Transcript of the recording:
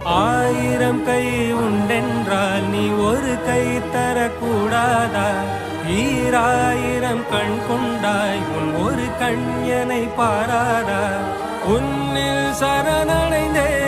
ஆயிரம் கை உண்டென்றால் நீ ஒரு கை தரக்கூடாதா? ஈராயிரம் கண் கொண்டாய் உன் ஒரு கண் எனை பாராதா? உன்னில் சரணடைந்தே